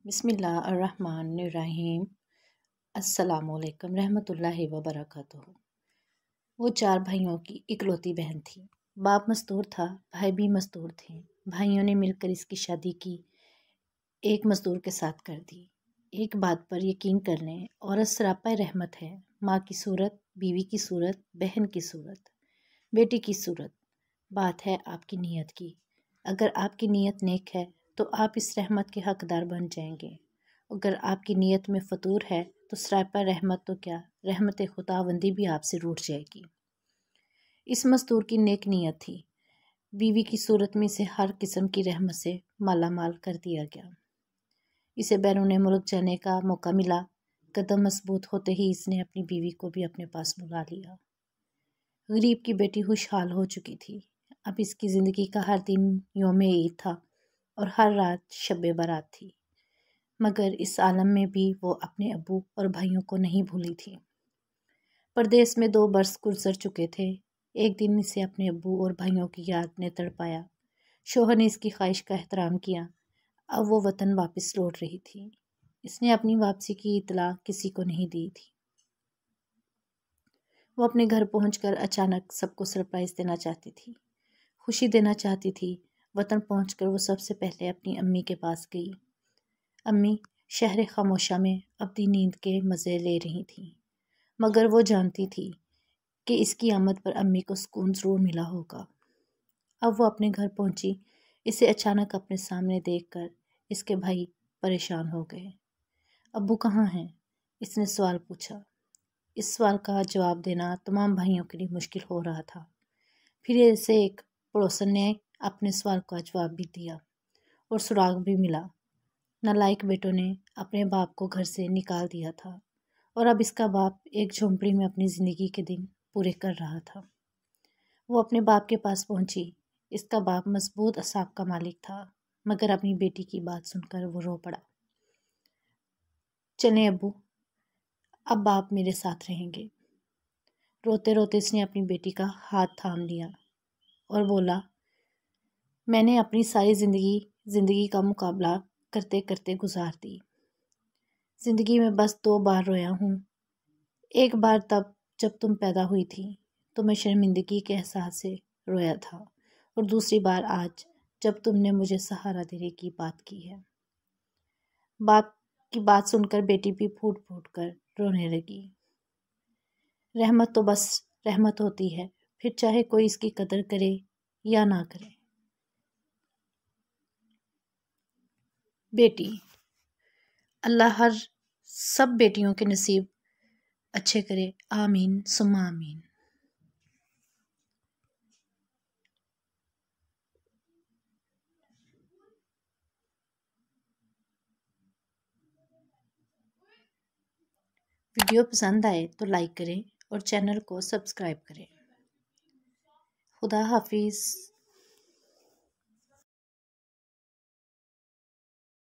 बिस्मिल्लाहिर्रहमानिर्रहीम। अस्सलामुअलैकुम रहमतुल्लाहि व बरकातुहू। वो 4 भाइयों की इकलौती बहन थी। बाप मज़दूर था, भाई भी मज़दूर थे। भाइयों ने मिलकर इसकी शादी की एक मज़दूर के साथ कर दी। एक बात पर यकीन कर लें, औरत सरापा रहमत है। माँ की सूरत, बीवी की सूरत, बहन की सूरत, बेटी की सूरत। बात है आपकी नीयत की। अगर आपकी नीयत नेक है तो आप इस रहमत के हकदार बन जाएंगे। अगर आपकी नीयत में फतूर है तो सरापा रहमत तो क्या, रहमत खुदावंदी भी आपसे रूठ जाएगी। इस मज़दूर की नेक नीयत थी। बीवी की सूरत में इसे हर किस्म की रहमत से माला माल कर दिया गया। इसे बैरून मुल्क जाने का मौका मिला। कदम मजबूत होते ही इसने अपनी बीवी को भी अपने पास बुला लिया। गरीब की बेटी खुशहाल हो चुकी थी। अब इसकी ज़िंदगी का हर दिन यौम ईद था और हर रात शब बारात थी। मगर इस आलम में भी वो अपने अब्बू और भाइयों को नहीं भूली थी। परदेश में 2 बरस गुजर चुके थे। एक दिन इसे अपने अब्बू और भाइयों की याद ने तड़पाया। शोहर ने इसकी ख्वाहिश का एहतराम किया। अब वो वतन वापस लौट रही थी। इसने अपनी वापसी की इतला किसी को नहीं दी थी। वो अपने घर पहुंचकर अचानक सबको सरप्राइज़ देना चाहती थी, खुशी देना चाहती थी। वतन पहुंचकर वो सबसे पहले अपनी अम्मी के पास गई। अम्मी शहर खामोशा में अपनी नींद के मज़े ले रही थी, मगर वो जानती थी कि इसकी आमद पर अम्मी को सुकून ज़रूर मिला होगा। अब वो अपने घर पहुंची। इसे अचानक अपने सामने देखकर इसके भाई परेशान हो गए। अब्बू कहाँ हैं? इसने सवाल पूछा। इस सवाल का जवाब देना तमाम भाइयों के लिए मुश्किल हो रहा था। फिर इसे एक पड़ोसन ने अपने सवाल का जवाब भी दिया और सुराग भी मिला। नालायक बेटों ने अपने बाप को घर से निकाल दिया था और अब इसका बाप एक झोंपड़ी में अपनी ज़िंदगी के दिन पूरे कर रहा था। वो अपने बाप के पास पहुंची। इसका बाप मजबूत असाब का मालिक था, मगर अपनी बेटी की बात सुनकर वो रो पड़ा। चलें अब्बू, अब बाप मेरे साथ रहेंगे। रोते रोते इसने अपनी बेटी का हाथ थाम लिया और बोला, मैंने अपनी सारी ज़िंदगी का मुकाबला करते करते गुजार दी। ज़िंदगी में बस 2 बार रोया हूँ। एक बार तब जब तुम पैदा हुई थी तो मैं शर्मिंदगी के एहसास से रोया था, और दूसरी बार आज जब तुमने मुझे सहारा देने की बात की है। बाप की बात सुनकर बेटी भी फूट फूट कर रोने लगी। रहमत तो बस रहमत होती है, फिर चाहे कोई इसकी कदर करे या ना करे। बेटी, अल्लाह हर सब बेटियों के नसीब अच्छे करे। आमीन सुम्मा आमीन। वीडियो पसंद आए तो लाइक करें और चैनल को सब्सक्राइब करें। खुदा हाफिज़।